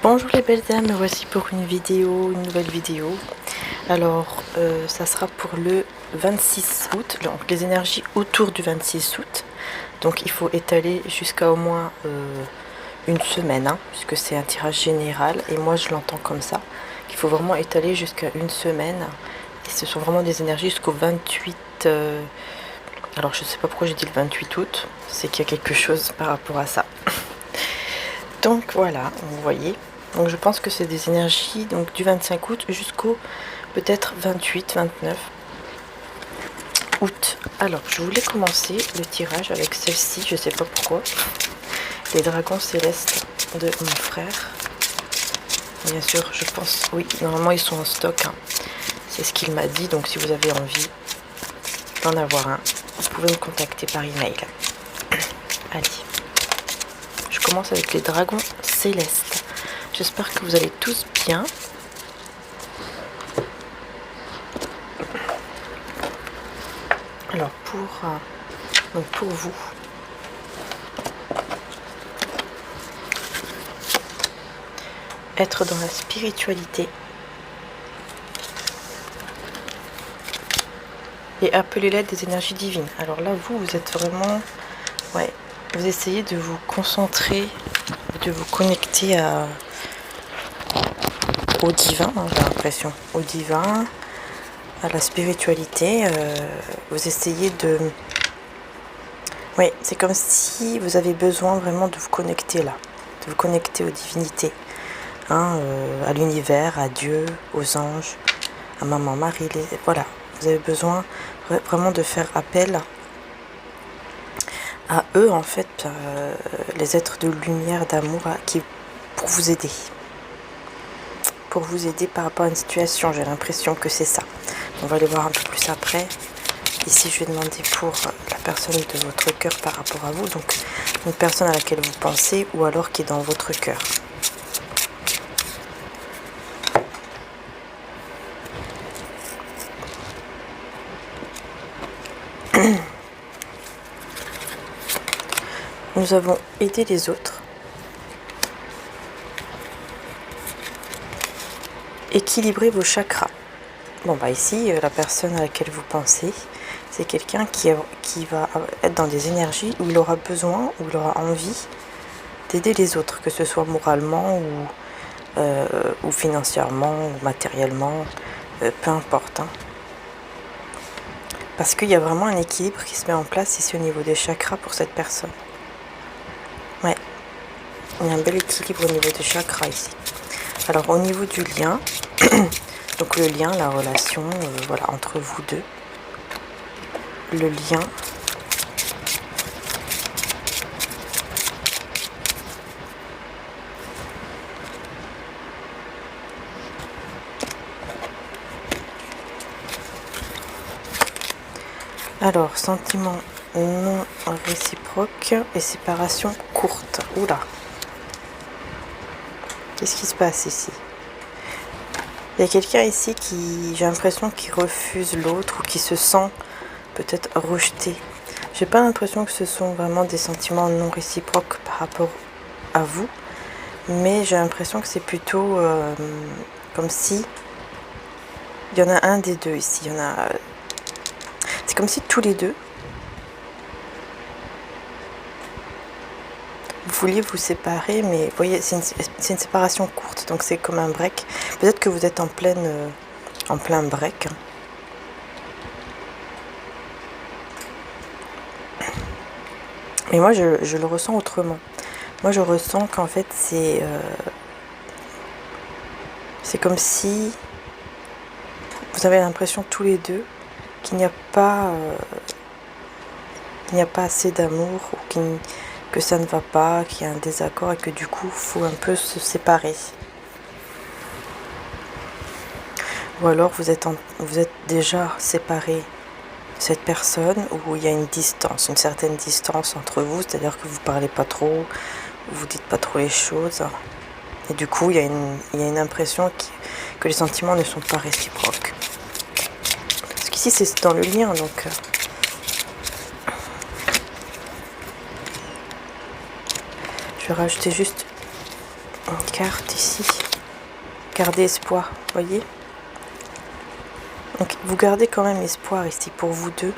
Bonjour les belles dames, me voici pour une nouvelle vidéo. Alors, ça sera pour le 26 août, donc les énergies autour du 26 août. Donc il faut étaler jusqu'à au moins une semaine, puisque c'est un tirage général, et moi je l'entends comme ça, qu'il faut vraiment étaler jusqu'à une semaine. Et ce sont vraiment des énergies jusqu'au 28... alors je sais pas pourquoi j'ai dit le 28 août, c'est qu'il y a quelque chose par rapport à ça. Donc voilà, vous voyez. Donc je pense que c'est des énergies donc du 25 août jusqu'au peut-être 28-29 août. Alors je voulais commencer le tirage avec celle-ci, je sais pas pourquoi. Les dragons célestes de mon frère. Bien sûr, je pense, oui, normalement ils sont en stock. C'est ce qu'il m'a dit, donc si vous avez envie d'en avoir un, vous pouvez me contacter par email. Allez, je commence avec les dragons célestes. J'espère que vous allez tous bien. Alors pour vous, être dans la spiritualité et appeler l'aide des énergies divines. Alors là, vous êtes vraiment, ouais, vous essayez de vous concentrer, de vous connecter au divin, j'ai l'impression, au divin, à la spiritualité. Vous essayez de, oui, c'est comme si vous avez besoin vraiment de vous connecter là, de vous connecter aux divinités, à l'univers, à Dieu, aux anges, à Maman Marie, voilà. Vous avez besoin vraiment de faire appel à eux, en fait, les êtres de lumière, d'amour, pour vous aider. Pour vous aider par rapport à une situation, j'ai l'impression que c'est ça. On va aller voir un peu plus après. Ici, je vais demander pour la personne de votre cœur par rapport à vous. Donc, une personne à laquelle vous pensez ou alors qui est dans votre cœur. Nous avons aidé les autres. Équilibrer vos chakras. Bon, bah ici, la personne à laquelle vous pensez, c'est quelqu'un qui va être dans des énergies où il aura besoin, où il aura envie d'aider les autres, que ce soit moralement ou financièrement ou matériellement, peu importe. Parce qu'il y a vraiment un équilibre qui se met en place ici au niveau des chakras pour cette personne. Ouais, il y a un bel équilibre au niveau des chakras ici. Alors au niveau du lien, donc le lien, la relation, voilà, entre vous deux, le lien. Alors, sentiment non réciproque et séparation courte. Oula. Qu'est-ce qui se passe ici? Il y a quelqu'un ici qui, j'ai l'impression, qui refuse l'autre ou qui se sent peut-être rejeté. J'ai pas l'impression que ce sont vraiment des sentiments non réciproques par rapport à vous, mais j'ai l'impression que c'est plutôt comme si il y en a un des deux ici. Il y en a. C'est comme si tous les deux, vous vouliez vous séparer, mais vous voyez, c'est une séparation courte, donc c'est comme un break. Peut-être que vous êtes en plein break. Mais moi, je le ressens autrement. Moi, je ressens qu'en fait, c'est comme si vous avez l'impression tous les deux qu'il n'y a pas assez d'amour, ou que ça ne va pas, qu'il y a un désaccord et que du coup, il faut un peu se séparer. Ou alors vous êtes déjà séparé de cette personne, où il y a une distance, une certaine distance entre vous, c'est-à-dire que vous ne parlez pas trop, vous dites pas trop les choses. Et du coup, il y a une impression que les sentiments ne sont pas réciproques. Parce qu'ici, c'est dans le lien, donc... je vais rajouter juste une carte ici. Gardez espoir, voyez. Donc vous gardez quand même espoir ici pour vous deux.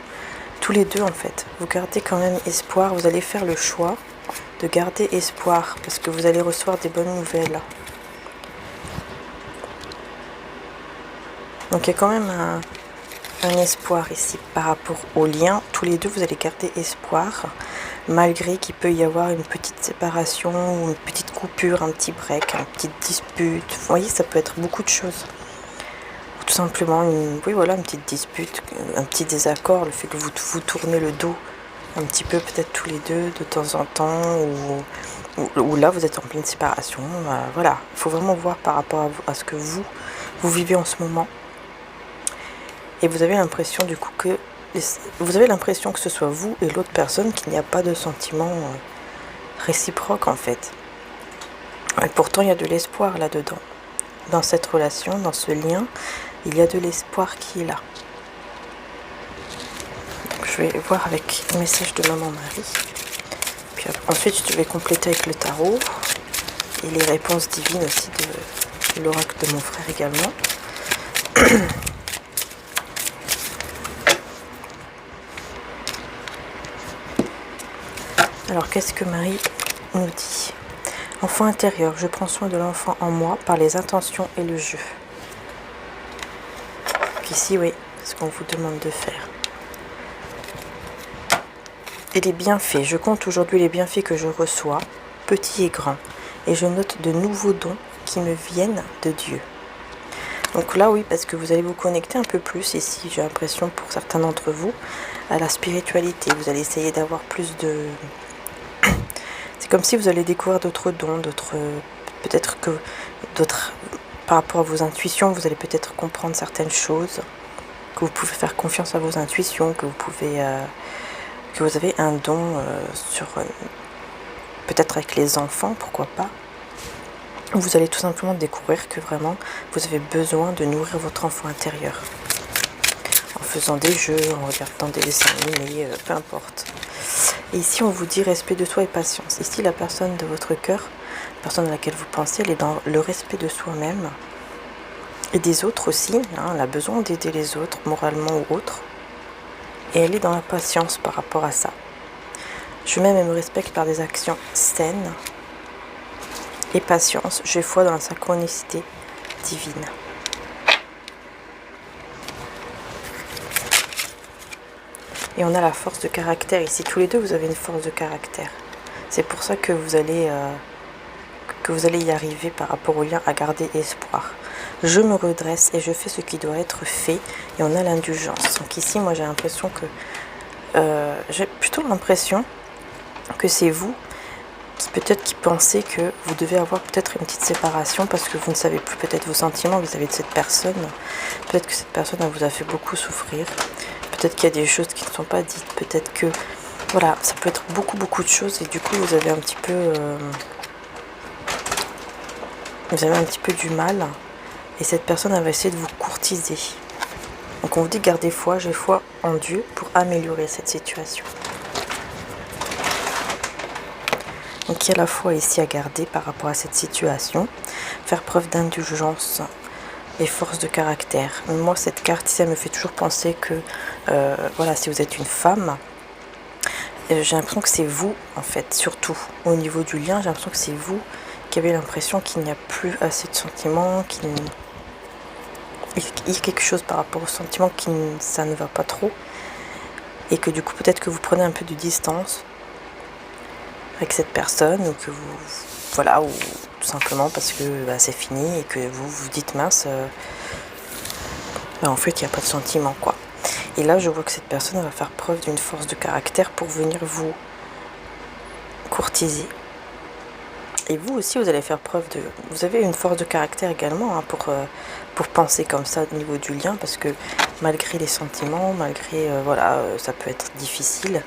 Tous les deux en fait. Vous gardez quand même espoir. Vous allez faire le choix de garder espoir parce que vous allez recevoir des bonnes nouvelles. Donc il y a quand même un espoir ici par rapport au lien. Tous les deux, vous allez garder espoir, malgré qu'il peut y avoir une petite séparation, ou une petite coupure, un petit break, une petite dispute. Vous voyez, ça peut être beaucoup de choses. Ou tout simplement, oui, voilà, une petite dispute, un petit désaccord, le fait que vous tournez le dos un petit peu, peut-être tous les deux, de temps en temps, ou là, vous êtes en pleine séparation. Voilà, il faut vraiment voir par rapport à ce que vous vivez en ce moment. Et vous avez l'impression du coup que ce soit vous et l'autre personne qu'il n'y a pas de sentiment réciproque en fait. Et pourtant il y a de l'espoir là-dedans. Dans cette relation, dans ce lien, il y a de l'espoir qui est là. Donc, je vais voir avec le message de Maman Marie. Puis ensuite je vais compléter avec le tarot et les réponses divines aussi de l'oracle de mon frère également. Alors, qu'est-ce que Marie nous dit? Enfant intérieur, je prends soin de l'enfant en moi par les intentions et le jeu. Ici, oui, c'est ce qu'on vous demande de faire. Et les bienfaits, je compte aujourd'hui les bienfaits que je reçois, petits et grands, et je note de nouveaux dons qui me viennent de Dieu. Donc là, oui, parce que vous allez vous connecter un peu plus ici, j'ai l'impression pour certains d'entre vous, à la spiritualité. Vous allez essayer d'avoir plus de... C'est comme si vous allez découvrir d'autres dons, peut-être que d'autres, par rapport à vos intuitions, vous allez peut-être comprendre certaines choses, que vous pouvez faire confiance à vos intuitions, que vous avez un don sur, peut-être avec les enfants, pourquoi pas. Vous allez tout simplement découvrir que vraiment, vous avez besoin de nourrir votre enfant intérieur. En faisant des jeux, en regardant des dessins animés, peu importe. Et ici, on vous dit respect de soi et patience. Ici, la personne de votre cœur, la personne à laquelle vous pensez, elle est dans le respect de soi-même et des autres aussi. Elle a besoin d'aider les autres, moralement ou autre. Et elle est dans la patience par rapport à ça. Je m'aime et me respecte par des actions saines et patience. J'ai foi dans la synchronicité divine. Et on a la force de caractère ici. Tous les deux, vous avez une force de caractère. C'est pour ça que vous allez y arriver par rapport au lien à garder espoir. Je me redresse et je fais ce qui doit être fait. Et on a l'indulgence. Donc ici, moi, j'ai l'impression que... j'ai plutôt l'impression que c'est vous qui pensez que vous devez avoir peut-être une petite séparation parce que vous ne savez plus peut-être vos sentiments vis-à-vis de cette personne. Peut-être que cette personne elle vous a fait beaucoup souffrir. Peut-être qu'il y a des choses qui ne sont pas dites. Peut-être que... Voilà, ça peut être beaucoup de choses et du coup vous avez un petit peu... vous avez un petit peu du mal et cette personne elle va essayer de vous courtiser. Donc on vous dit gardez foi, j'ai foi en Dieu pour améliorer cette situation. Donc il y a la foi ici à garder par rapport à cette situation. Faire preuve d'indulgence et force de caractère. Moi cette carte ici elle me fait toujours penser que voilà, si vous êtes une femme, j'ai l'impression que c'est vous en fait, surtout au niveau du lien, j'ai l'impression que c'est vous qui avez l'impression qu'il n'y a plus assez de sentiments, qu'il y a quelque chose par rapport aux sentiments qui ça ne va pas trop et que du coup peut-être que vous prenez un peu de distance avec cette personne ou que vous voilà, ou tout simplement parce que c'est fini et que vous vous dites mince en fait il n'y a pas de sentiment quoi. Et là je vois que cette personne va faire preuve d'une force de caractère pour venir vous courtiser. Et vous aussi vous allez faire preuve de... Vous avez une force de caractère également pour penser comme ça au niveau du lien parce que malgré les sentiments, malgré voilà, ça peut être difficile,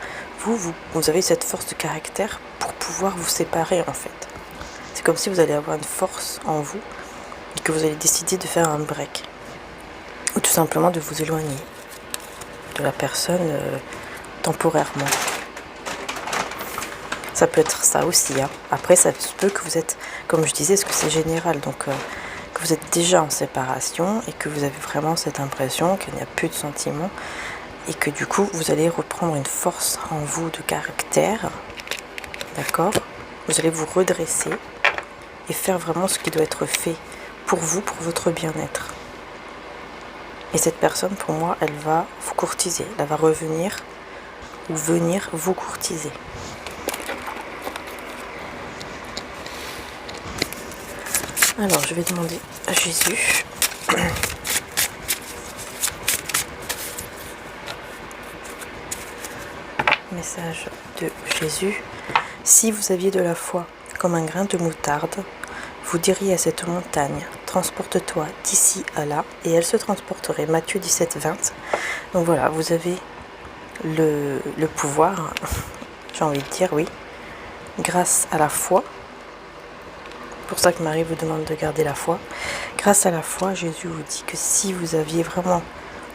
vous avez cette force de caractère pour pouvoir vous séparer en fait. C'est comme si vous allez avoir une force en vous et que vous allez décider de faire un break. Ou tout simplement de vous éloigner de la personne temporairement. Ça peut être ça aussi. Après, ça se peut que comme je disais, est-ce que c'est général, donc que vous êtes déjà en séparation et que vous avez vraiment cette impression qu'il n'y a plus de sentiments et que du coup vous allez reprendre une force en vous de caractère, d'accord? Vous allez vous redresser et faire vraiment ce qui doit être fait pour vous, pour votre bien-être. Et cette personne, pour moi, elle va vous courtiser, elle va revenir ou venir vous courtiser. Alors, je vais demander à Jésus. Message de Jésus. Si vous aviez de la foi comme un grain de moutarde, vous diriez à cette montagne, transporte-toi d'ici à là, et elle se transporterait. Matthieu 17, 20. Donc voilà, vous avez le pouvoir, j'ai envie de dire, oui, grâce à la foi. C'est pour ça que Marie vous demande de garder la foi. Grâce à la foi, Jésus vous dit que si vous aviez vraiment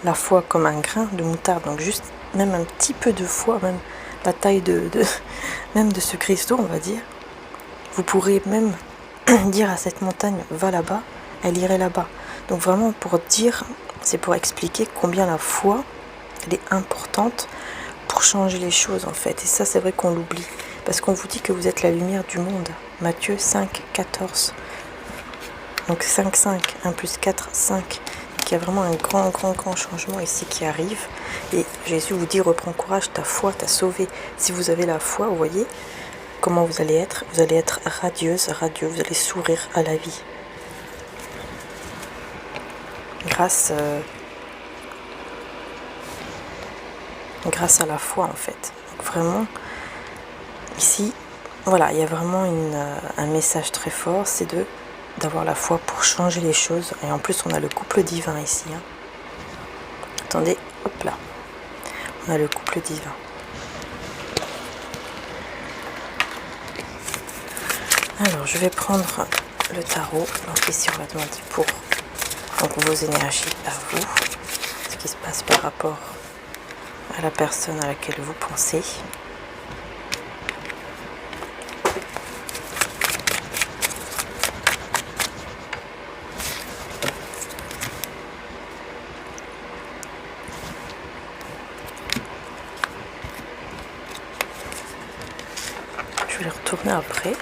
la foi comme un grain de moutarde, donc juste même un petit peu de foi, même la taille même de ce cristaux, on va dire, vous pourrez même dire à cette montagne, va là-bas, elle irait là-bas. Donc vraiment pour dire, c'est pour expliquer combien la foi, elle est importante pour changer les choses en fait. Et ça, c'est vrai qu'on l'oublie. Parce qu'on vous dit que vous êtes la lumière du monde. Matthieu 5, 14. Donc 5, 5, 1 plus 4, 5. Il y a vraiment un grand changement ici qui arrive. Et Jésus vous dit, reprends courage, ta foi t'a sauvé. Si vous avez la foi, vous voyez comment vous allez être. Vous allez être radieuse, radieux, vous allez sourire à la vie. Grâce à la foi en fait. Donc vraiment, ici, voilà, il y a vraiment un message très fort, c'est d'avoir la foi pour changer les choses. Et en plus, on a le couple divin ici. Hein. Attendez, hop là. On a le couple divin. Alors, je vais prendre le tarot. Donc ici, on va demander pour vos énergies à vous. Ce qui se passe par rapport à la personne à laquelle vous pensez. Je vais les retourner après.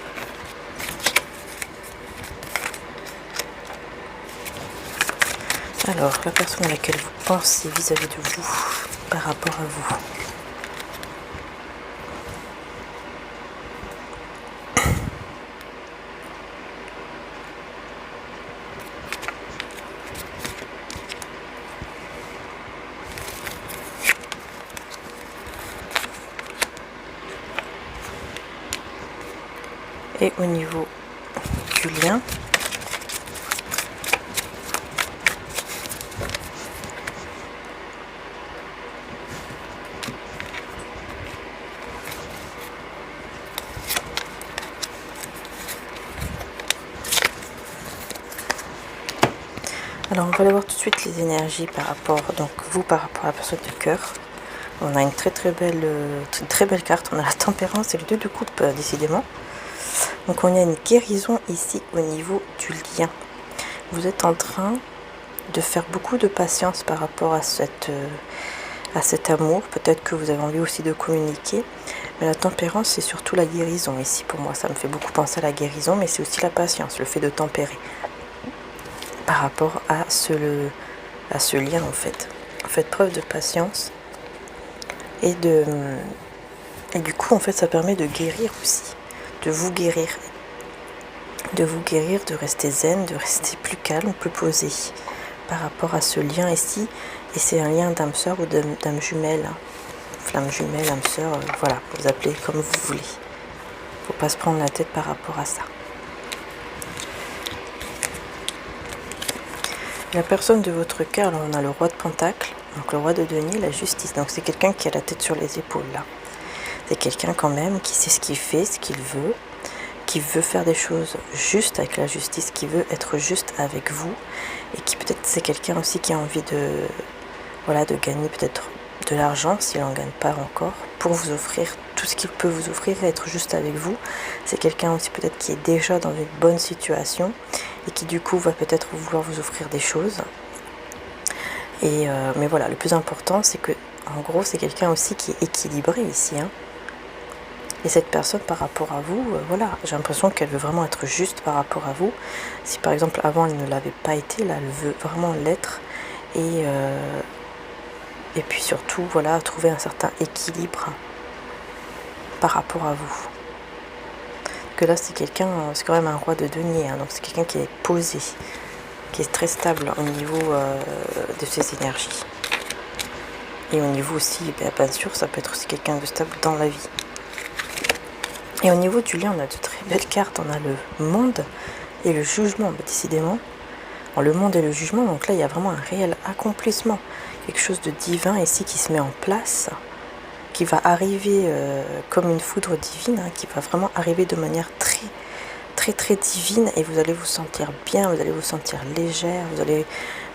Alors, la personne à laquelle vous pensez vis-à-vis de vous, par rapport à vous. Et au niveau du lien, alors on va aller voir tout de suite les énergies par rapport, donc vous par rapport à la personne de cœur. On a une très belle carte, on a la tempérance et le 2 de coupe décidément. Donc on a une guérison ici au niveau du lien. Vous êtes en train de faire beaucoup de patience par rapport à cet amour. Peut-être que vous avez envie aussi de communiquer. Mais la tempérance, c'est surtout la guérison ici pour moi. Ça me fait beaucoup penser à la guérison, mais c'est aussi la patience, le fait de tempérer. Par rapport à ce lien en fait. Faites preuve de patience. Et du coup, en fait, ça permet de guérir aussi. De vous guérir, de rester zen, de rester plus calme, plus posé par rapport à ce lien ici. Et c'est un lien d'âme sœur ou d'âme jumelle, flamme jumelle, âme sœur, voilà, vous appelez comme vous voulez. Faut pas se prendre la tête par rapport à ça. La personne de votre cœur, alors on a le roi de Pentacle, donc le roi de denier, la justice. Donc c'est quelqu'un qui a la tête sur les épaules là. C'est quelqu'un quand même qui sait ce qu'il fait, ce qu'il veut, qui veut faire des choses justes avec la justice, qui veut être juste avec vous, et qui peut-être c'est quelqu'un aussi qui a envie de gagner peut-être de l'argent s'il n'en gagne pas encore, pour vous offrir tout ce qu'il peut vous offrir et être juste avec vous. C'est quelqu'un aussi peut-être qui est déjà dans une bonne situation et qui du coup va peut-être vouloir vous offrir des choses. Mais voilà, le plus important c'est que en gros c'est quelqu'un aussi qui est équilibré ici. Et cette personne par rapport à vous, voilà, j'ai l'impression qu'elle veut vraiment être juste par rapport à vous. Si par exemple avant elle ne l'avait pas été, là elle veut vraiment l'être. Et puis surtout, voilà, trouver un certain équilibre par rapport à vous. Que là, c'est quelqu'un, c'est quand même un roi de denier, donc c'est quelqu'un qui est posé, qui est très stable au niveau de ses énergies. Et au niveau aussi, bien sûr, ça peut être aussi quelqu'un de stable dans la vie. Et au niveau du lien, on a de très belles cartes. On a le monde et le jugement, décidément. Alors, le monde et le jugement, donc là, il y a vraiment un réel accomplissement. Quelque chose de divin ici qui se met en place, qui va arriver comme une foudre divine, qui va vraiment arriver de manière très, très, très divine. Et vous allez vous sentir bien, vous allez vous sentir légère, vous allez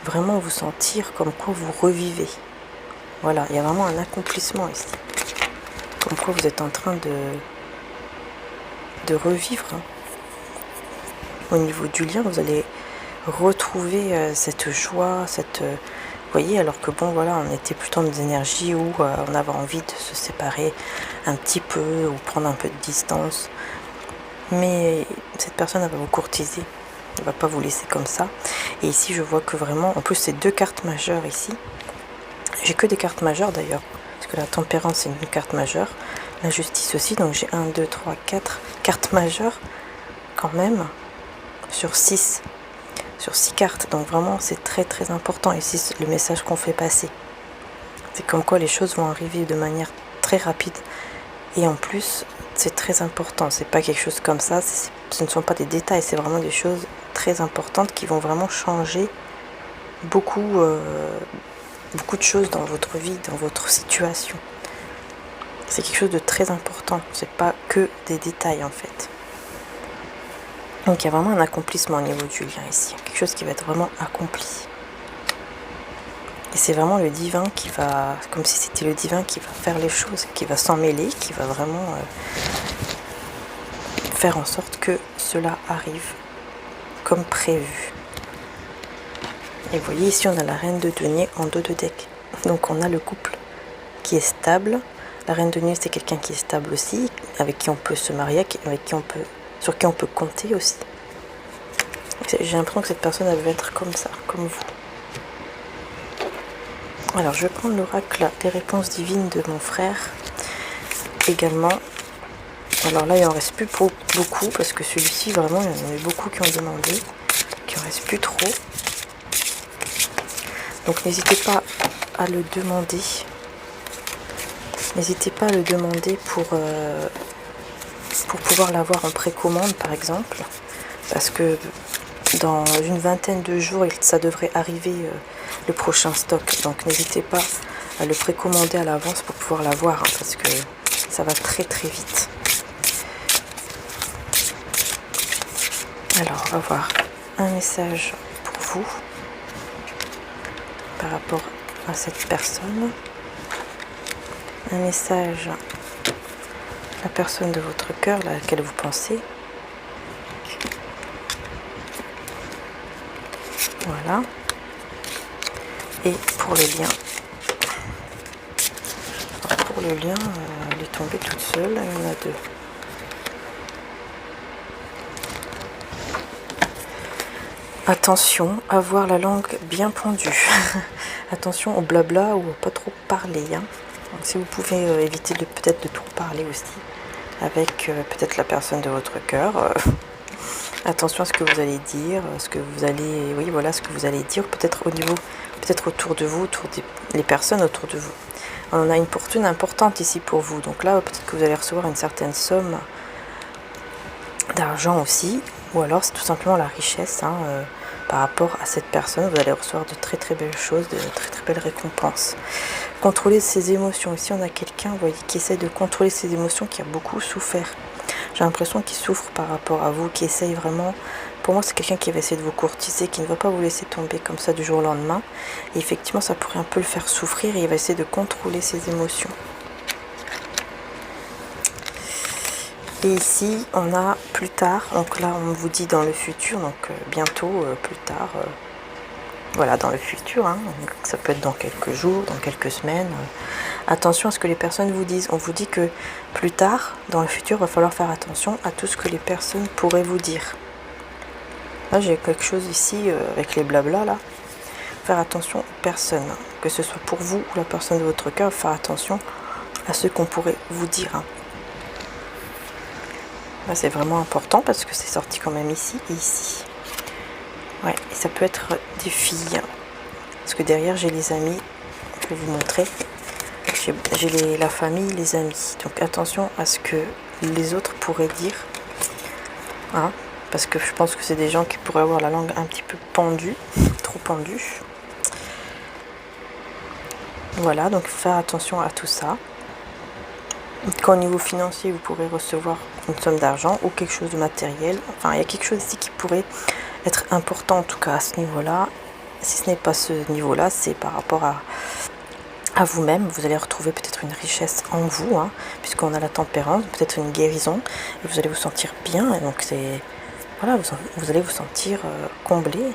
vraiment vous sentir comme quoi vous revivez. Voilà, il y a vraiment un accomplissement ici. Comme quoi vous êtes en train de revivre. Au niveau du lien, vous allez retrouver cette joie, vous voyez, alors que bon, voilà, on était plutôt dans des énergies où on avait envie de se séparer un petit peu ou prendre un peu de distance. Mais cette personne, elle va vous courtiser. Elle va pas vous laisser comme ça. Et ici, je vois que vraiment, en plus, c'est 2 cartes majeures ici. J'ai que des cartes majeures d'ailleurs, parce que la tempérance, c'est une carte majeure. La justice aussi, donc j'ai 1, 2, 3, 4 cartes majeures quand même sur 6 cartes. Donc vraiment, c'est très très important ici le message qu'on fait passer. C'est comme quoi les choses vont arriver de manière très rapide. Et en plus, c'est très important. C'est pas quelque chose comme ça. Ce ne sont pas des détails. C'est vraiment des choses très importantes qui vont vraiment changer beaucoup de choses dans votre vie, dans votre situation. C'est quelque chose de très important. C'est pas que des détails en fait. Donc il y a vraiment un accomplissement au niveau du lien ici. Quelque chose qui va être vraiment accompli. Et c'est vraiment le divin qui va, comme si c'était le divin qui va faire les choses, qui va s'en mêler, qui va vraiment faire en sorte que cela arrive comme prévu. Et vous voyez ici on a la reine de denier en dos de deck. Donc on a le couple qui est stable. La reine de denier c'est quelqu'un qui est stable aussi, avec qui on peut se marier, sur qui on peut compter aussi. J'ai l'impression que cette personne elle veut être comme ça, comme vous. Alors je vais prendre l'oracle des réponses divines de mon frère également. Alors là il en reste plus beaucoup parce que celui-ci vraiment il y en a eu beaucoup qui ont demandé, qu'il en reste plus trop. Donc n'hésitez pas à le demander. N'hésitez pas à le demander pour pouvoir l'avoir en précommande par exemple. Parce que dans une vingtaine de jours, ça devrait arriver le prochain stock. Donc n'hésitez pas à le précommander à l'avance pour pouvoir l'avoir, parce que ça va très très vite. Alors on va voir un message pour vous par rapport à cette personne. Un message à la personne de votre cœur, à laquelle vous pensez. Voilà. Et pour le lien, elle est tombée toute seule, il y en a 2. Attention, avoir la langue bien pendue. Attention au blabla ou à pas trop parler. Donc, si vous pouvez éviter peut-être de trop parler aussi avec peut-être la personne de votre cœur. Attention à ce que vous allez dire, ce que vous allez dire, peut-être autour de vous, les personnes autour de vous. On a une fortune importante ici pour vous, donc là peut-être que vous allez recevoir une certaine somme d'argent aussi, ou alors c'est tout simplement la richesse par rapport à cette personne. Vous allez recevoir de très très belles choses, de très très belles récompenses. Contrôler ses émotions. Ici on a quelqu'un, vous voyez, qui essaie de contrôler ses émotions, qui a beaucoup souffert. J'ai l'impression qu'il souffre par rapport à vous, qui essaye vraiment Pour moi, c'est quelqu'un qui va essayer de vous courtiser, qui ne va pas vous laisser tomber comme ça du jour au lendemain. Et effectivement, ça pourrait un peu le faire souffrir et il va essayer de contrôler ses émotions. Et ici, on a plus tard, donc là, on vous dit dans le futur, donc bientôt, plus tard, voilà, dans le futur, hein, ça peut être dans quelques jours, dans quelques semaines. Attention à ce que les personnes vous disent. On vous dit que plus tard, dans le futur, il va falloir faire attention à tout ce que les personnes pourraient vous dire. Là, j'ai quelque chose ici avec les blabla, là. Faire attention aux personnes, que ce soit pour vous ou la personne de votre cœur, faire attention à ce qu'on pourrait vous dire. Là, c'est vraiment important parce que c'est sorti quand même ici et ici. Ouais, et ça peut être des filles. Parce que derrière, j'ai les amis. Je vais vous montrer. J'ai la famille, les amis. Donc attention à ce que les autres pourraient dire. Hein, parce que je pense que c'est des gens qui pourraient avoir la langue un petit peu pendue. Trop pendue. Voilà, donc faire attention à tout ça. Qu'au niveau financier, vous pourrez recevoir une somme d'argent ou quelque chose de matériel. Enfin, il y a quelque chose ici qui pourrait être important, en tout cas à ce niveau-là. Si ce n'est pas ce niveau-là, c'est par rapport à vous-même. Vous allez retrouver peut-être une richesse en vous, hein, puisqu'on a la tempérance, peut-être une guérison, et vous allez vous sentir bien. Et donc, c'est voilà, vous allez vous sentir comblé.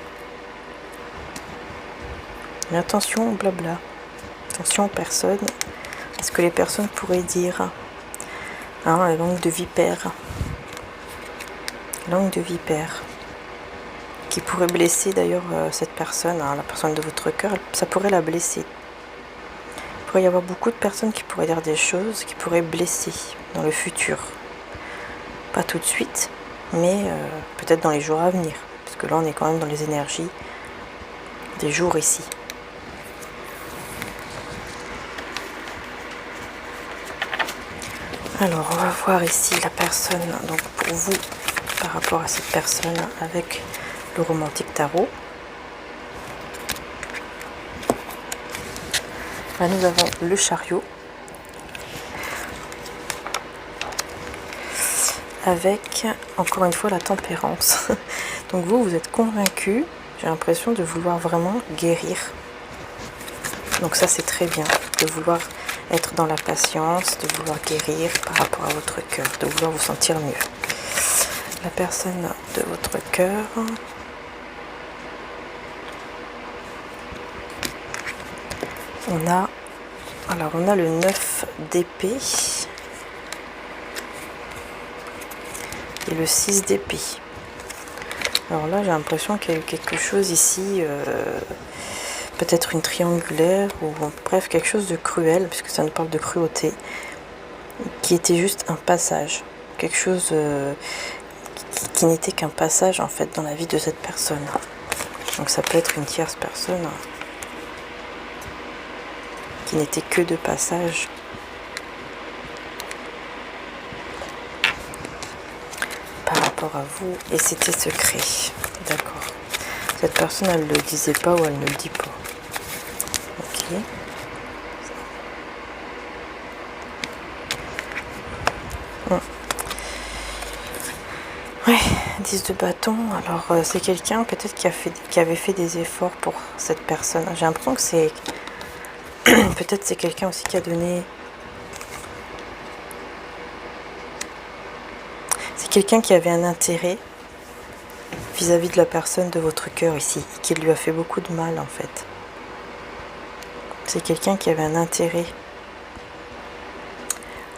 Mais attention, blabla. Attention aux personnes. Ce que les personnes pourraient dire. Hein, la langue de vipère. Langue de vipère. Qui pourrait blesser d'ailleurs cette personne, hein, la personne de votre cœur. Ça pourrait la blesser. Il pourrait y avoir beaucoup de personnes qui pourraient dire des choses qui pourraient blesser dans le futur. Pas tout de suite, mais peut-être dans les jours à venir. Parce que là, on est quand même dans les énergies des jours ici. Alors, on va voir ici la personne, donc pour vous, par rapport à cette personne avec le romantique tarot. Là, nous avons le chariot avec, encore une fois, la tempérance. Donc vous êtes convaincu, j'ai l'impression de vouloir vraiment guérir. Donc ça, c'est très bien, de vouloir être dans la patience, de vouloir guérir par rapport à votre cœur, de vouloir vous sentir mieux. La personne de votre cœur. On a le 9 d'épée et le 6 d'épée. Alors là, j'ai l'impression qu'il y a eu quelque chose ici, peut-être une triangulaire, ou bref, quelque chose de cruel, puisque ça nous parle de cruauté, qui était juste un passage. Quelque chose qui n'était qu'un passage, en fait, dans la vie de cette personne. Donc ça peut être une tierce personne qui n'était que de passage. Par rapport à vous, et c'était secret. D'accord. Cette personne, elle ne le disait pas ou elle ne le dit pas. Ok. Ouais, 10 de bâton. Alors, c'est quelqu'un peut-être qui avait fait des efforts pour cette personne. J'ai l'impression que c'est... peut-être c'est quelqu'un aussi qui a donné... C'est quelqu'un qui avait un intérêt vis-à-vis de la personne de votre cœur ici, qui lui a fait beaucoup de mal en fait. C'est quelqu'un qui avait un intérêt.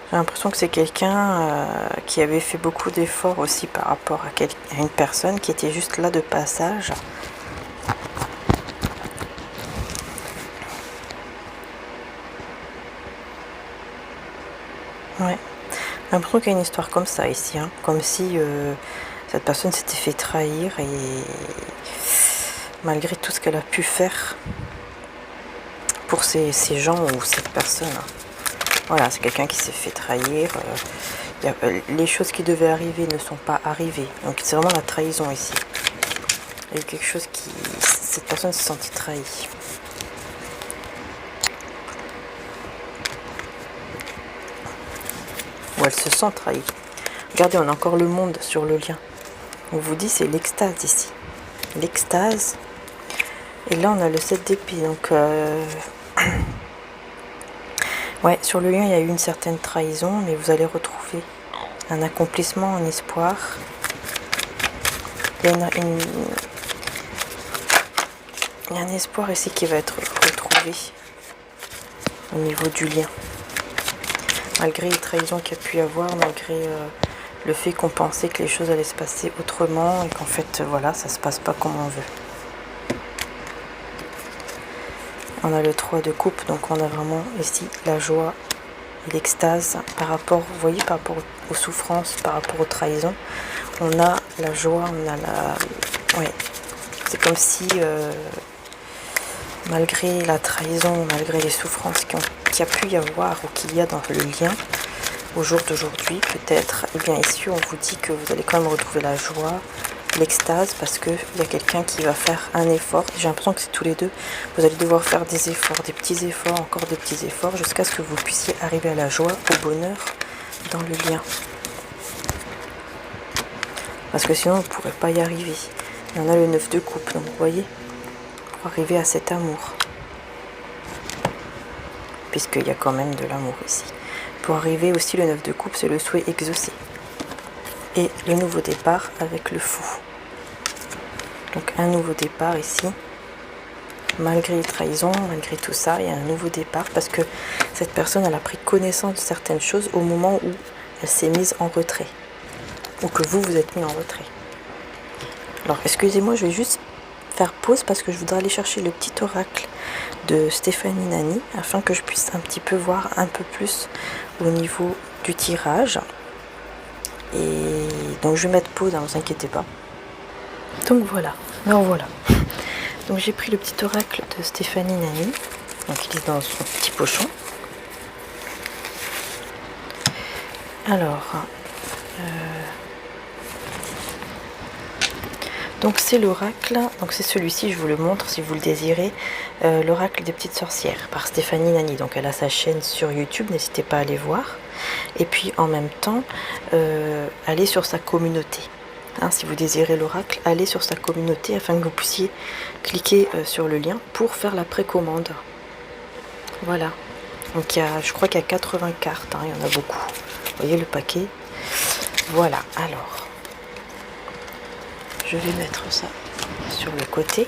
J'ai l'impression que c'est quelqu'un qui avait fait beaucoup d'efforts aussi par rapport à une personne qui était juste là de passage. Ouais. J'ai l'impression qu'il y a une histoire comme ça ici, hein. Comme si cette personne s'était fait trahir et malgré tout ce qu'elle a pu faire pour ces gens ou cette personne. Voilà, c'est quelqu'un qui s'est fait trahir. Les choses qui devaient arriver ne sont pas arrivées. Donc c'est vraiment la trahison ici. Il y a eu quelque chose qui... Cette personne s'est sentie trahie. Ou elle se sent trahie. Regardez, on a encore le monde sur le lien. On vous dit c'est l'extase ici. L'extase. Et là on a le 7 d'épée. Donc ouais, sur le lien il y a eu une certaine trahison, mais vous allez retrouver un accomplissement, un espoir. Il y a il y a un espoir ici qui va être retrouvé au niveau du lien. Malgré les trahisons qu'il y a pu y avoir, malgré le fait qu'on pensait que les choses allaient se passer autrement et qu'en fait, voilà, ça se passe pas comme on veut. On a le 3 de coupe, donc on a vraiment ici la joie et l'extase par rapport, vous voyez, par rapport aux souffrances, par rapport aux trahisons. On a la joie, on a la... Ouais, c'est comme si... malgré la trahison, malgré les souffrances qu'il y a pu y avoir ou qu'il y a dans le lien, au jour d'aujourd'hui peut-être, et bien ici on vous dit que vous allez quand même retrouver la joie, l'extase, parce qu'il y a quelqu'un qui va faire un effort. J'ai l'impression que c'est tous les deux, vous allez devoir faire des efforts, des petits efforts, encore des petits efforts, jusqu'à ce que vous puissiez arriver à la joie, au bonheur dans le lien. Parce que sinon vous ne pourrez pas y arriver. Et on a le 9 de coupe, donc vous voyez, arriver à cet amour, puisqu'il y a quand même de l'amour ici. Pour arriver aussi, le 9 de coupe, c'est le souhait exaucé et le nouveau départ avec le fou. Donc un nouveau départ ici, malgré les trahisons, malgré tout ça, il y a un nouveau départ parce que cette personne elle a pris connaissance de certaines choses au moment où elle s'est mise en retrait, ou que vous êtes mis en retrait. Alors excusez-moi, je vais juste faire pause parce que je voudrais aller chercher le petit oracle de Stéphanie Nani afin que je puisse un petit peu voir un peu plus au niveau du tirage. Et donc je vais mettre pause, ne vous inquiétez pas. Donc voilà, alors voilà. Donc j'ai pris le petit oracle de Stéphanie Nani, donc il est dans son petit pochon. Alors donc c'est l'oracle, donc c'est celui-ci, je vous le montre si vous le désirez, l'oracle des petites sorcières par Stéphanie Nani. Donc elle a sa chaîne sur YouTube, n'hésitez pas à aller voir. Et puis en même temps, allez sur sa communauté. Hein, si vous désirez l'oracle, allez sur sa communauté afin que vous puissiez cliquer sur le lien pour faire la précommande. Voilà. Donc je crois qu'il y a 80 cartes, hein, il y en a beaucoup. Vous voyez le paquet. Voilà, alors. Je vais mettre ça sur le côté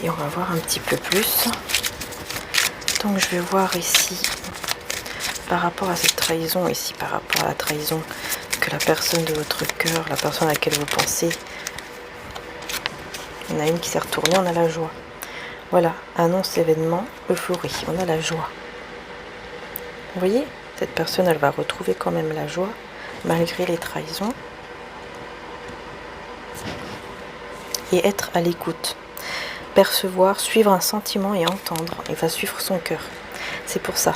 et on va voir un petit peu plus. Donc je vais voir ici par rapport à cette trahison, ici par rapport à la trahison que la personne de votre cœur, la personne à laquelle vous pensez, il y en a une qui s'est retournée, on a la joie. Voilà, annonce événement, euphorie, on a la joie. Vous voyez, cette personne elle va retrouver quand même la joie malgré les trahisons. Et être à l'écoute, percevoir, suivre un sentiment et entendre. Il va suivre son cœur. C'est pour ça.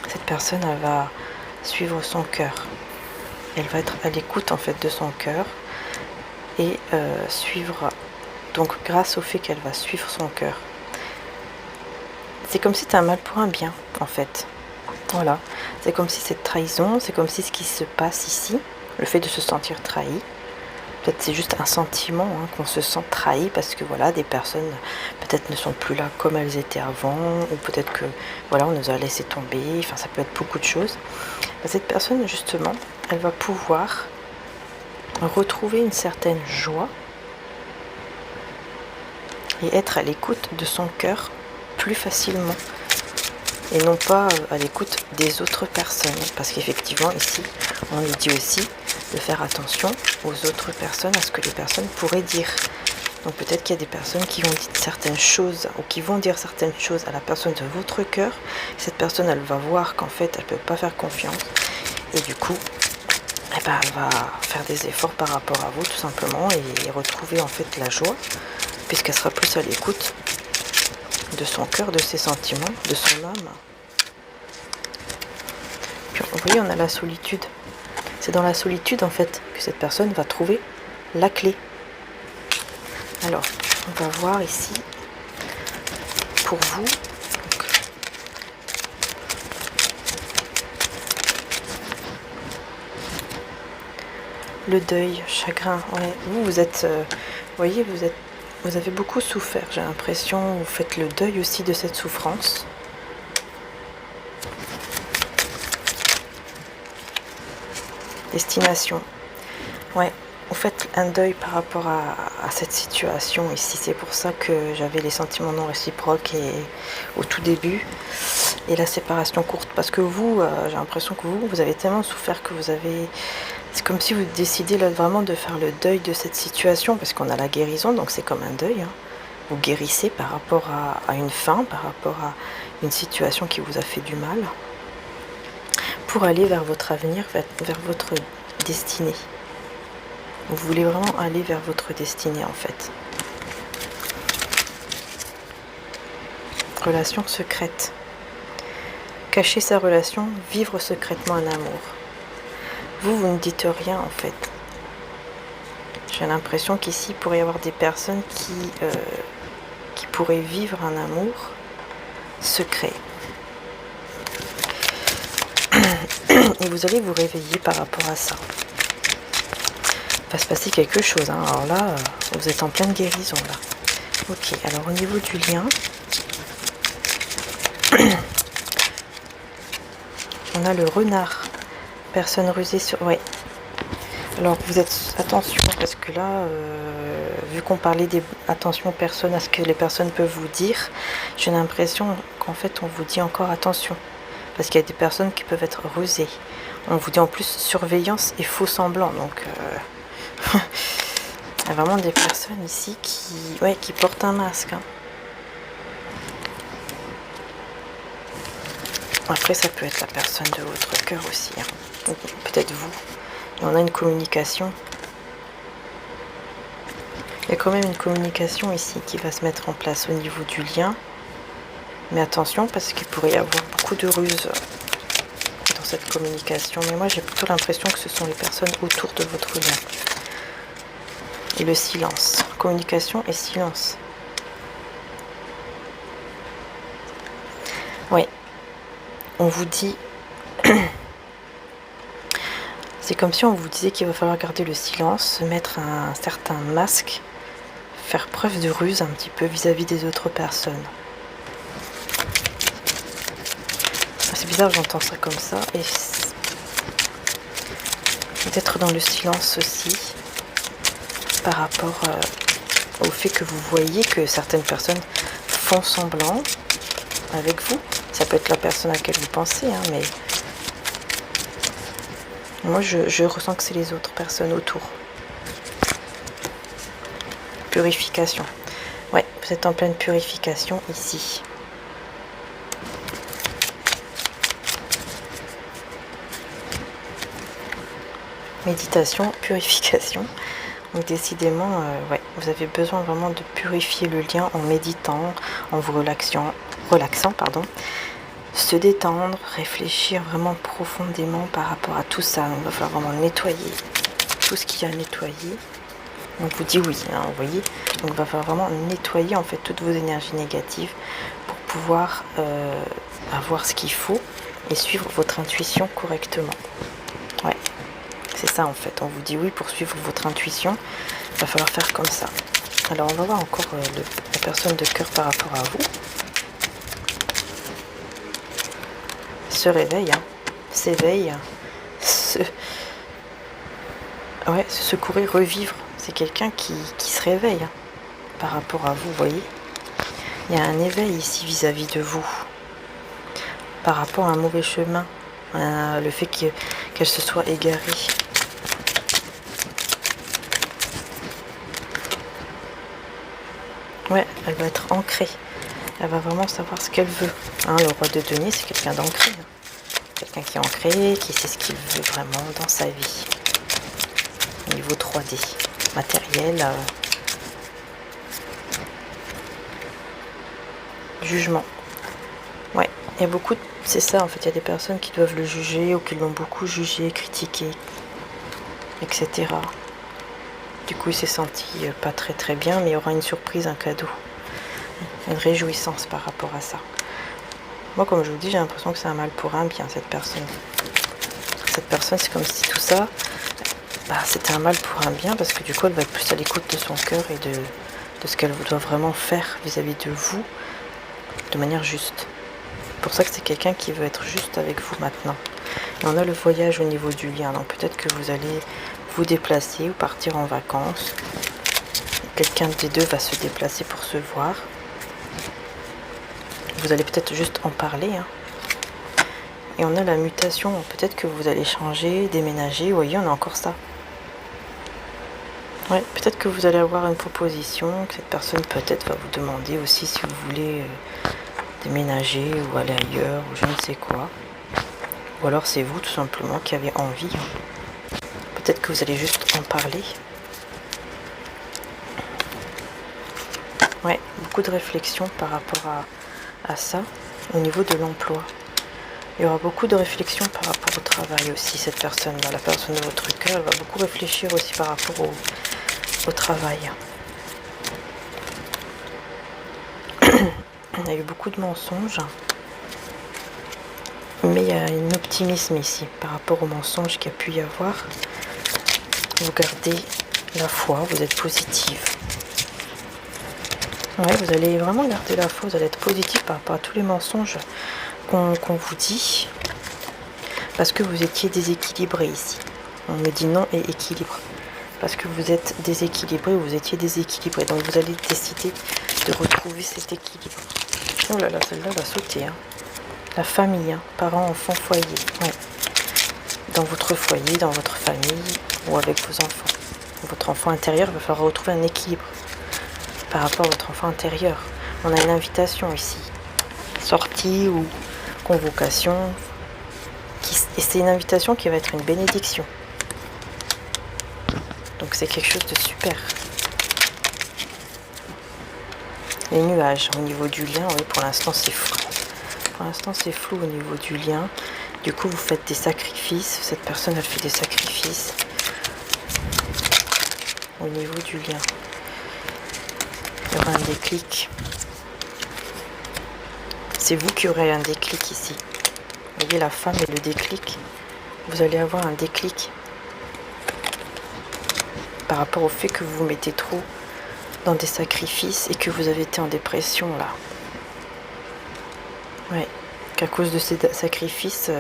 Cette personne, elle va suivre son cœur. Elle va être à l'écoute en fait de son cœur et suivre. Donc grâce au fait qu'elle va suivre son cœur, c'est comme si c'était un mal pour un bien en fait. Voilà. C'est comme si cette trahison, c'est comme si ce qui se passe ici, le fait de se sentir trahi. Peut-être c'est juste un sentiment hein, qu'on se sent trahi parce que voilà, des personnes peut-être ne sont plus là comme elles étaient avant, ou peut-être que voilà, on nous a laissé tomber, enfin ça peut être beaucoup de choses. Cette personne justement, elle va pouvoir retrouver une certaine joie et être à l'écoute de son cœur plus facilement et non pas à l'écoute des autres personnes, parce qu'effectivement ici on lui dit aussi de faire attention aux autres personnes, à ce que les personnes pourraient dire. Donc peut-être qu'il y a des personnes qui vont dire certaines choses ou qui vont dire certaines choses à la personne de votre cœur. Cette personne elle va voir qu'en fait elle ne peut pas faire confiance et du coup eh ben, elle va faire des efforts par rapport à vous tout simplement et retrouver en fait la joie puisqu'elle sera plus à l'écoute de son cœur, de ses sentiments, de son âme. Puis vous voyez, on a la solitude. C'est dans la solitude en fait que cette personne va trouver la clé. Alors, on va voir ici pour vous. Donc, le deuil, chagrin. Ouais. Vous êtes, vous voyez, vous avez beaucoup souffert, j'ai l'impression. Vous faites le deuil aussi de cette souffrance. Destination. Ouais, vous faites un deuil par rapport à cette situation ici. C'est pour ça que j'avais les sentiments non réciproques au tout début. Et la séparation courte. Parce que vous, j'ai l'impression que vous avez tellement souffert que vous avez... C'est comme si vous décidez là vraiment de faire le deuil de cette situation. Parce qu'on a la guérison, donc c'est comme un deuil. Hein. Vous guérissez par rapport à une fin, par rapport à une situation qui vous a fait du mal. Pour aller vers votre avenir, vers votre destinée. Vous voulez vraiment aller vers votre destinée en fait. Relation secrète. Cacher sa relation, vivre secrètement un amour. Vous ne dites rien en fait. J'ai l'impression qu'ici, il pourrait y avoir des personnes qui pourraient vivre un amour secret. Et vous allez vous réveiller par rapport à ça. Il va se passer quelque chose. Hein. Alors là, vous êtes en pleine guérison là. Ok, alors au niveau du lien, on a le renard. Personne rusée sur... Ouais. Alors vous êtes... Attention, parce que là, vu qu'on parlait des... Attention personne à ce que les personnes peuvent vous dire, j'ai l'impression qu'en fait on vous dit encore attention. Parce qu'il y a des personnes qui peuvent être rusées. On vous dit en plus surveillance et faux semblant. Donc, il y a vraiment des personnes ici qui portent un masque. Hein. Après, ça peut être la personne de votre cœur aussi. Hein. Peut-être vous. Et on a une communication. Il y a quand même une communication ici qui va se mettre en place au niveau du lien. Mais attention, parce qu'il pourrait y avoir beaucoup de ruses dans cette communication. Mais moi, j'ai plutôt l'impression que ce sont les personnes autour de votre lien. Et le silence. Communication et silence. Oui. On vous dit... C'est comme si on vous disait qu'il va falloir garder le silence, se mettre un certain masque, faire preuve de ruse un petit peu vis-à-vis des autres personnes. C'est bizarre, j'entends ça comme ça. Et d'être dans le silence aussi, par rapport au fait que vous voyez que certaines personnes font semblant avec vous. Ça peut être la personne à laquelle vous pensez, hein, mais moi je ressens que c'est les autres personnes autour. Purification. Ouais, vous êtes en pleine purification ici. Méditation, purification. Donc décidément, ouais, vous avez besoin vraiment de purifier le lien en méditant, en vous relaxant, pardon. Se détendre, réfléchir vraiment profondément par rapport à tout ça. Donc, il va falloir vraiment nettoyer tout ce qu'il y a à nettoyer. Donc vous dit oui, hein, vous voyez. Donc il va falloir vraiment nettoyer en fait toutes vos énergies négatives pour pouvoir avoir ce qu'il faut et suivre votre intuition correctement. Ouais, c'est ça en fait. On vous dit oui pour suivre votre intuition. Il va falloir faire comme ça. Alors on va voir encore la personne de cœur par rapport à vous. Se réveille, hein, s'éveille, se secourir, revivre. C'est quelqu'un qui se réveille hein, par rapport à vous, voyez. Il y a un éveil ici vis-à-vis de vous. Par rapport à un mauvais chemin, le fait qu'elle se soit égarée. Ouais, elle va être ancrée. Elle va vraiment savoir ce qu'elle veut. Hein, le roi de denier, c'est quelqu'un d'ancré. Hein. Quelqu'un qui est ancré, qui sait ce qu'il veut vraiment dans sa vie. Au niveau 3D, matériel. Jugement. Ouais, il y a beaucoup de... C'est ça en fait, il y a des personnes qui doivent le juger ou qui l'ont beaucoup jugé, critiqué, etc. Du coup, il s'est senti pas très bien, mais il y aura une surprise, un cadeau. Une réjouissance par rapport à ça. Moi, comme je vous dis, j'ai l'impression que c'est un mal pour un bien, cette personne. Cette personne, c'est comme si tout ça, c'était un mal pour un bien, parce que du coup elle va être plus à l'écoute de son cœur et de ce qu'elle doit vraiment faire vis-à-vis de vous de manière juste. C'est pour ça que c'est quelqu'un qui veut être juste avec vous maintenant. Et on a le voyage au niveau du lien, donc peut-être que vous allez vous déplacer ou partir en vacances. Quelqu'un des deux va se déplacer pour se voir. Vous allez peut-être juste en parler, hein. Et on a la mutation, peut-être que vous allez changer, déménager, vous voyez, on a encore ça. Ouais, peut-être que vous allez avoir une proposition, que cette personne peut-être va vous demander aussi si vous voulez déménager ou aller ailleurs ou je ne sais quoi. Ou alors c'est vous tout simplement qui avez envie. Peut-être que vous allez juste en parler. Ouais, beaucoup de réflexion par rapport à ça au niveau de l'emploi. Il y aura beaucoup de réflexion par rapport au travail aussi, cette personne-là, la personne de votre cœur, elle va beaucoup réfléchir aussi par rapport au travail. Il y a eu beaucoup de mensonges, mais il y a un optimisme ici par rapport aux mensonges qu'il y a pu y avoir. Vous gardez la foi, vous êtes positive. Ouais, vous allez vraiment garder la foi, vous allez être positif par rapport à tous les mensonges qu'on vous dit. Parce que vous étiez déséquilibré ici. On me dit non et équilibre. Parce que vous êtes déséquilibré ou vous étiez déséquilibré. Donc vous allez décider de retrouver cet équilibre. Oh là là, celle-là va sauter. Hein. La famille, hein. Parents, enfants, foyer. Ouais. Dans votre foyer, dans votre famille ou avec vos enfants. Votre enfant intérieur, il va falloir retrouver un équilibre par rapport à votre enfant intérieur. On a une invitation ici. Sortie ou convocation. Et c'est une invitation qui va être une bénédiction. Donc c'est quelque chose de super. Les nuages au niveau du lien, oui, pour l'instant c'est flou. Pour l'instant c'est flou au niveau du lien. Du coup vous faites des sacrifices. Cette personne elle fait des sacrifices au niveau du lien. Il y aura un déclic. C'est vous qui aurez un déclic ici. Vous voyez la femme et le déclic. Vous allez avoir un déclic par rapport au fait que vous vous mettez trop dans des sacrifices et que vous avez été en dépression là. Ouais, qu'à cause de ces sacrifices,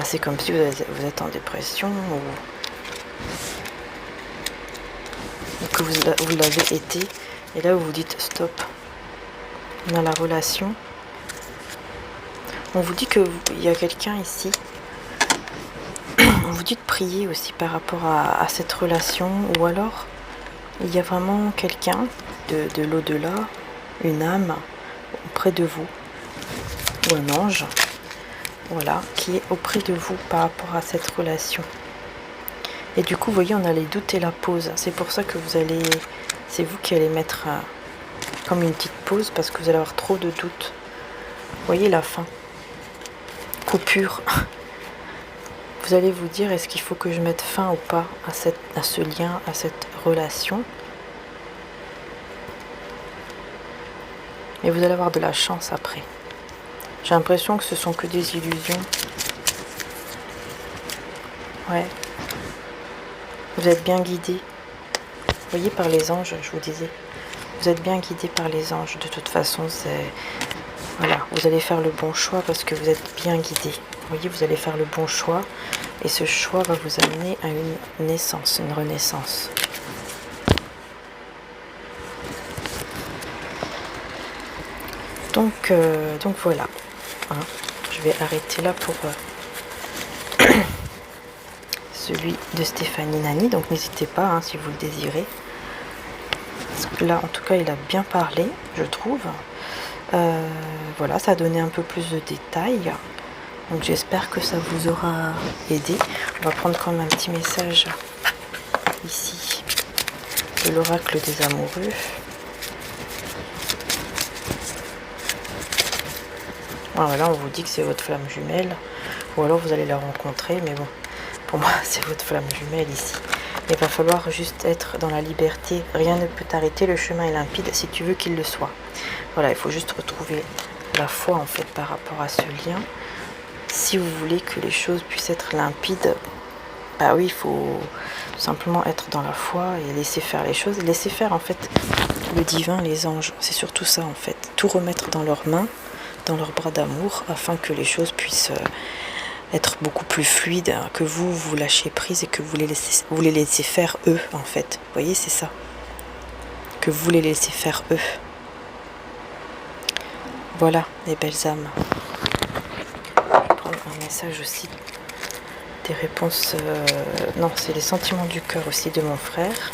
c'est comme si vous êtes en dépression ou que vous l'avez été. Et là vous vous dites stop. On a la relation. On vous dit qu'il y a quelqu'un ici. On vous dit de prier aussi par rapport à cette relation. Ou alors, il y a vraiment quelqu'un de l'au-delà, une âme auprès de vous. Ou un ange. Voilà, qui est auprès de vous par rapport à cette relation. Et du coup, vous voyez, on a les doutes et la pause. C'est pour ça que c'est vous qui allez mettre comme une petite pause parce que vous allez avoir trop de doutes. Vous voyez la fin. Coupure. Vous allez vous dire, est-ce qu'il faut que je mette fin ou pas à ce lien, à cette relation? Et vous allez avoir de la chance après. J'ai l'impression que ce sont que des illusions. Ouais. Vous êtes bien guidé. Vous voyez, par les anges, je vous disais. Vous êtes bien guidé par les anges. De toute façon, voilà, vous allez faire le bon choix parce que vous êtes bien guidé. Vous voyez, vous allez faire le bon choix. Et ce choix va vous amener à une naissance, une renaissance. Donc voilà. Hein, je vais arrêter là pour celui de Stéphanie Nani. Donc n'hésitez pas hein, si vous le désirez. Parce que là, en tout cas, il a bien parlé, je trouve. Voilà, ça a donné un peu plus de détails. Donc j'espère que ça vous aura aidé. On va prendre quand même un petit message ici de l'oracle des amoureux. Voilà, on vous dit que c'est votre flamme jumelle. Ou alors vous allez la rencontrer. Mais bon, pour moi, c'est votre flamme jumelle ici. Il va falloir juste être dans la liberté. Rien ne peut t'arrêter. Le chemin est limpide si tu veux qu'il le soit. Voilà, il faut juste retrouver la foi en fait par rapport à ce lien. Si vous voulez que les choses puissent être limpides, bah oui, il faut simplement être dans la foi et laisser faire les choses, laisser faire en fait le divin, les anges, c'est surtout ça en fait, tout remettre dans leurs mains, dans leurs bras d'amour, afin que les choses puissent être beaucoup plus fluides, que vous lâchez prise et que vous les laissez faire eux en fait, vous voyez, c'est ça, que vous les laissez faire eux. Voilà les belles âmes. Je vais prendre un message aussi, des réponses, non, c'est les sentiments du cœur aussi de mon frère.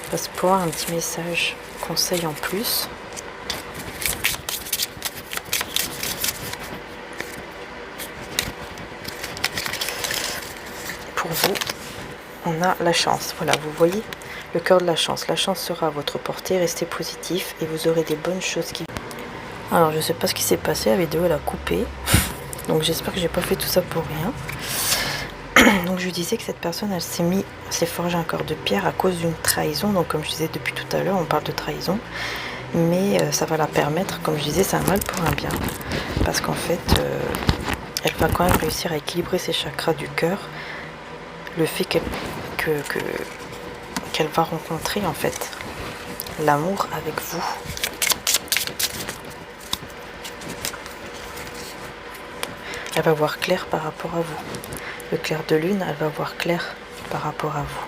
Parce que pour avoir un petit message, conseil en plus. Pour vous, on a la chance. Voilà, vous voyez le cœur de la chance. La chance sera à votre portée, restez positif et vous aurez des bonnes choses qui... Alors, je sais pas ce qui s'est passé, la vidéo elle a coupé. Donc j'espère que j'ai pas fait tout ça pour rien. Donc je lui disais que cette personne, elle s'est forgé un corps de pierre à cause d'une trahison. Donc comme je disais depuis tout à l'heure, on parle de trahison. Mais ça va la permettre, comme je disais, c'est un mal pour un bien. Parce qu'en fait, elle va quand même réussir à équilibrer ses chakras du cœur. Le fait qu'elle va rencontrer en fait l'amour avec vous. Elle va voir clair par rapport à vous. Le clair de lune, elle va voir clair par rapport à vous.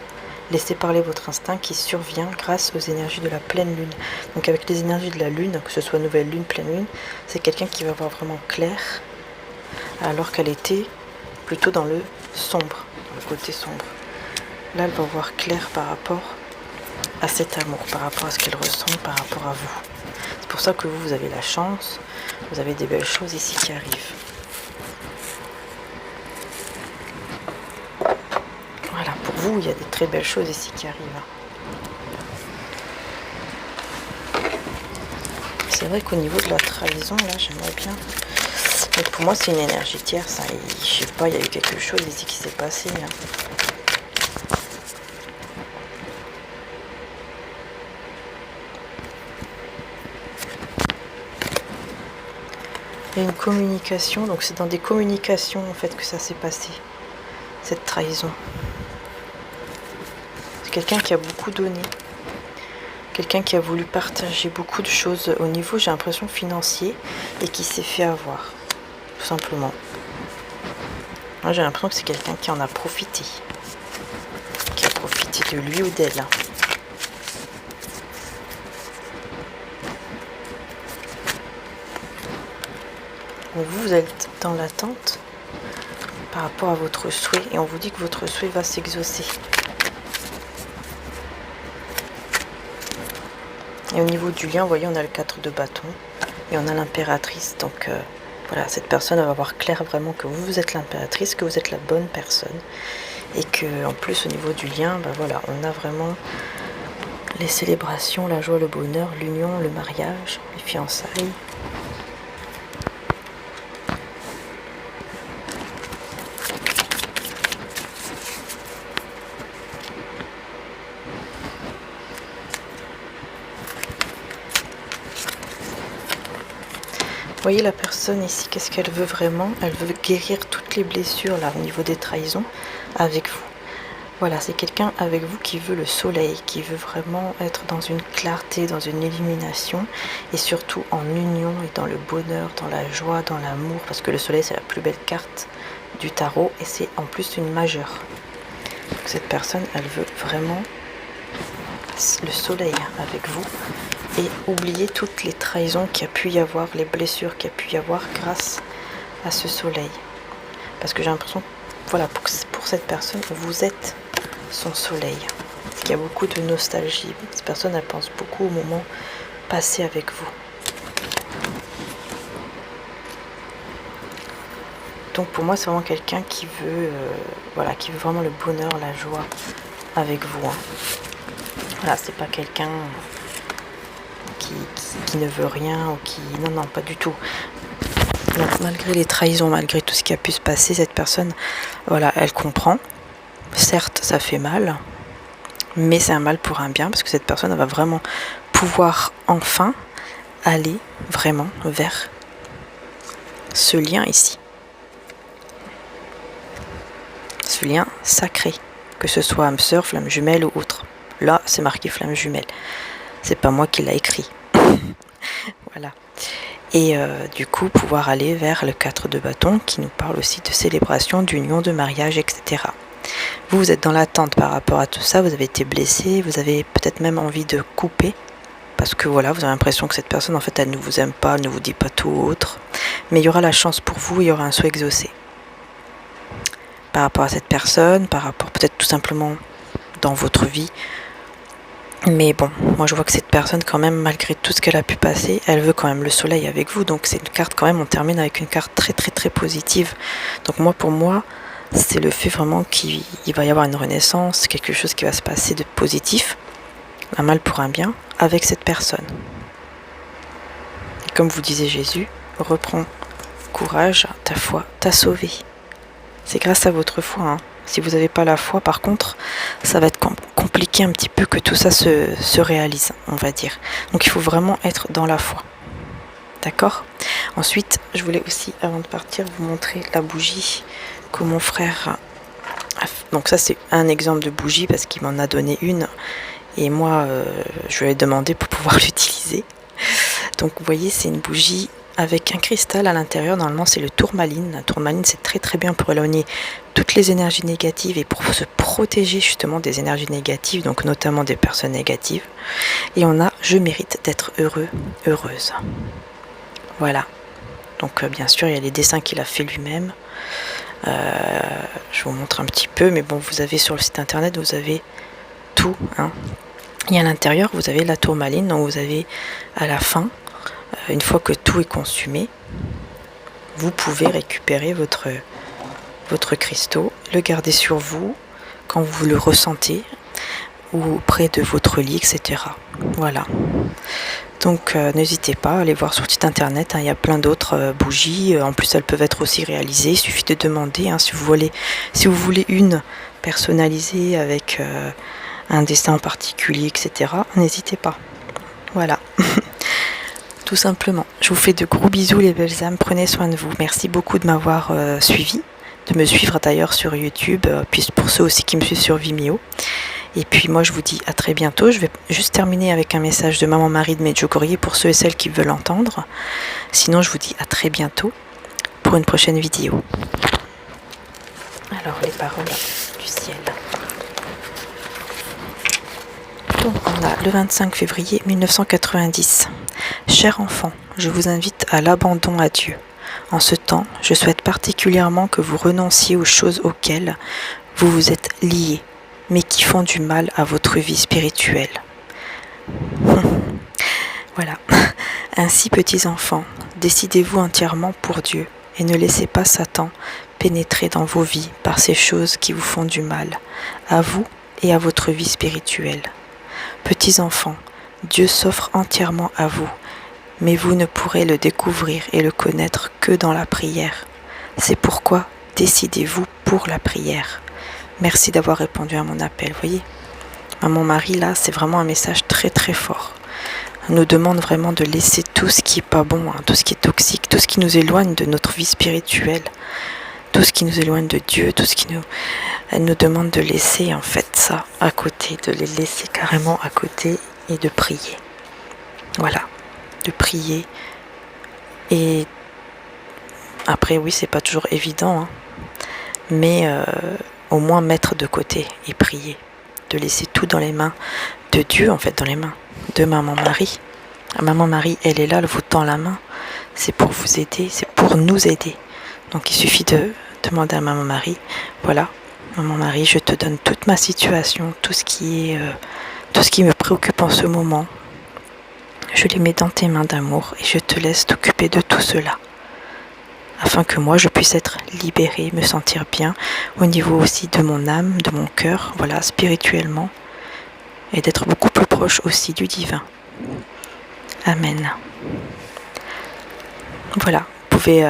Laissez parler votre instinct qui survient grâce aux énergies de la pleine lune. Donc avec les énergies de la lune, que ce soit nouvelle lune, pleine lune, c'est quelqu'un qui va voir vraiment clair, alors qu'elle était plutôt dans le sombre, dans le côté sombre. Là, elle va voir clair par rapport à cet amour, par rapport à ce qu'elle ressent, par rapport à vous. C'est pour ça que vous avez la chance, vous avez des belles choses ici qui arrivent. Voilà, pour vous, il y a des très belles choses ici qui arrivent. C'est vrai qu'au niveau de la trahison, là, j'aimerais bien... Donc pour moi, c'est une énergie tierce. Hein. Je sais pas, il y a eu quelque chose ici qui s'est passé. Hein. Il y a une communication, donc c'est dans des communications en fait que ça s'est passé, cette trahison. C'est quelqu'un qui a beaucoup donné, quelqu'un qui a voulu partager beaucoup de choses au niveau, j'ai l'impression, financier, et qui s'est fait avoir, tout simplement. Moi j'ai l'impression que c'est quelqu'un qui en a profité, qui a profité de lui ou d'elle. Donc vous êtes dans l'attente par rapport à votre souhait, et on vous dit que votre souhait va s'exaucer. Et au niveau du lien, vous voyez, on a le 4 de bâton et on a l'impératrice. Donc voilà, cette personne va voir clair vraiment que vous êtes l'impératrice, que vous êtes la bonne personne. Et que en plus au niveau du lien, bah voilà, on a vraiment les célébrations, la joie, le bonheur, l'union, le mariage, les fiançailles. Vous voyez la personne ici, qu'est-ce qu'elle veut vraiment? Elle veut guérir toutes les blessures là au niveau des trahisons avec vous. Voilà, c'est quelqu'un avec vous qui veut le soleil, qui veut vraiment être dans une clarté, dans une illumination et surtout en union et dans le bonheur, dans la joie, dans l'amour, parce que le soleil c'est la plus belle carte du tarot et c'est en plus une majeure. Donc cette personne, elle veut vraiment le soleil avec vous. Et oublier toutes les trahisons qu'il y a pu y avoir, les blessures qu'il y a pu y avoir grâce à ce soleil. Parce que j'ai l'impression, voilà, pour cette personne, vous êtes son soleil. Parce qu'il y a beaucoup de nostalgie. Cette personne, elle pense beaucoup au moment passé avec vous. Donc pour moi, c'est vraiment quelqu'un qui veut, voilà, qui veut vraiment le bonheur, la joie avec vous. Hein. Voilà, c'est pas quelqu'un... Qui ne veut rien ou qui... Non, pas du tout. Donc, malgré les trahisons, malgré tout ce qui a pu se passer, cette personne, voilà, elle comprend. Certes, ça fait mal, mais c'est un mal pour un bien, parce que cette personne elle va vraiment pouvoir enfin aller vraiment vers ce lien ici. Ce lien sacré que ce soit âme sœur, flamme jumelle ou autre. Là, c'est marqué flamme jumelle. C'est pas moi qui l'a écrit. Voilà. Et du coup, pouvoir aller vers le 4 de bâton qui nous parle aussi de célébration, d'union, de mariage, etc. Vous êtes dans l'attente par rapport à tout ça, vous avez été blessé, vous avez peut-être même envie de couper, parce que voilà, vous avez l'impression que cette personne, en fait, elle ne vous aime pas, ne vous dit pas tout autre. Mais il y aura la chance pour vous, il y aura un souhait exaucé. Par rapport à cette personne, par rapport peut-être tout simplement dans votre vie. Mais bon, moi je vois que cette personne quand même, malgré tout ce qu'elle a pu passer, elle veut quand même le soleil avec vous. Donc c'est une carte quand même, on termine avec une carte très très très positive. Donc moi pour moi, c'est le fait vraiment qu'il va y avoir une renaissance, quelque chose qui va se passer de positif, un mal pour un bien, avec cette personne. Et comme vous disait Jésus, reprends courage, ta foi t'a sauvé. C'est grâce à votre foi, hein. Si vous n'avez pas la foi, par contre, ça va être compliqué un petit peu que tout ça se réalise, on va dire. Donc il faut vraiment être dans la foi. D'accord ? Ensuite, je voulais aussi, avant de partir, vous montrer la bougie que mon frère a fait. Donc ça, c'est un exemple de bougie parce qu'il m'en a donné une. Et moi, je lui ai demandé pour pouvoir l'utiliser. Donc vous voyez, c'est une bougie avec un cristal à l'intérieur. Normalement, c'est le tourmaline. La tourmaline, c'est très très bien pour éloigner toutes les énergies négatives et pour se protéger justement des énergies négatives, donc notamment des personnes négatives. Et on a « Je mérite d'être heureux, heureuse ». Voilà. Donc bien sûr, il y a les dessins qu'il a fait lui-même. Je vous montre un petit peu, mais bon, vous avez sur le site internet, vous avez tout, hein. Et à l'intérieur, vous avez la tourmaline, donc vous avez à la fin, une fois que tout est consumé, vous pouvez récupérer votre cristaux, le garder sur vous quand vous le ressentez ou près de votre lit, etc. Voilà. Donc n'hésitez pas à aller voir sur le site internet, hein, il y a plein d'autres bougies. En plus, elles peuvent être aussi réalisées. Il suffit de demander, hein, si vous voulez une personnalisée avec un dessin en particulier, etc. N'hésitez pas. Voilà. Tout simplement. Je vous fais de gros bisous les belles âmes. Prenez soin de vous. Merci beaucoup de m'avoir suivi, de me suivre d'ailleurs sur YouTube, puis pour ceux aussi qui me suivent sur Vimeo. Et puis moi je vous dis à très bientôt. Je vais juste terminer avec un message de Maman Marie de Medjugorje pour ceux et celles qui veulent entendre. Sinon je vous dis à très bientôt pour une prochaine vidéo. Alors les paroles du ciel. Donc on a le 25 février 1990. Cher enfant, je vous invite à l'abandon à Dieu. En ce temps, je souhaite particulièrement que vous renonciez aux choses auxquelles vous vous êtes liés, mais qui font du mal à votre vie spirituelle. Voilà. Ainsi, petits enfants, décidez-vous entièrement pour Dieu et ne laissez pas Satan pénétrer dans vos vies par ces choses qui vous font du mal, à vous et à votre vie spirituelle. Petits enfants, Dieu s'offre entièrement à vous, mais vous ne pourrez le découvrir et le connaître que dans la prière. C'est pourquoi décidez-vous pour la prière. Merci d'avoir répondu à mon appel, voyez. Maman Marie, là, c'est vraiment un message très très fort. Elle nous demande vraiment de laisser tout ce qui est pas bon, hein, tout ce qui est toxique, tout ce qui nous éloigne de notre vie spirituelle, tout ce qui nous éloigne de Dieu, Elle nous demande de laisser en fait ça à côté, de les laisser carrément à côté et de prier. Voilà, de prier. Et après, oui, c'est pas toujours évident, hein, mais au moins mettre de côté et prier, de laisser tout dans les mains de Dieu, en fait, dans les mains de Maman Marie. Maman Marie, elle est là, elle vous tend la main, c'est pour vous aider, c'est pour nous aider. Donc il suffit de demander à Maman Marie, voilà, Maman Marie, je te donne toute ma situation, tout ce qui me préoccupe en ce moment, je les mets dans tes mains d'amour et je te laisse t'occuper de tout cela, afin que moi je puisse être libérée, me sentir bien au niveau aussi de mon âme, de mon cœur, voilà, spirituellement, et d'être beaucoup plus proche aussi du divin. Amen. Voilà, vous pouvez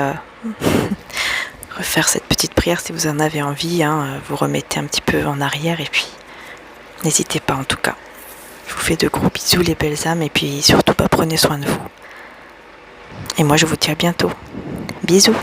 refaire cette petite prière si vous en avez envie, hein, vous remettez un petit peu en arrière et puis n'hésitez pas en tout cas. Je vous fais de gros bisous les belles âmes et puis surtout prenez soin de vous. Et moi je vous dis à bientôt. Bisous.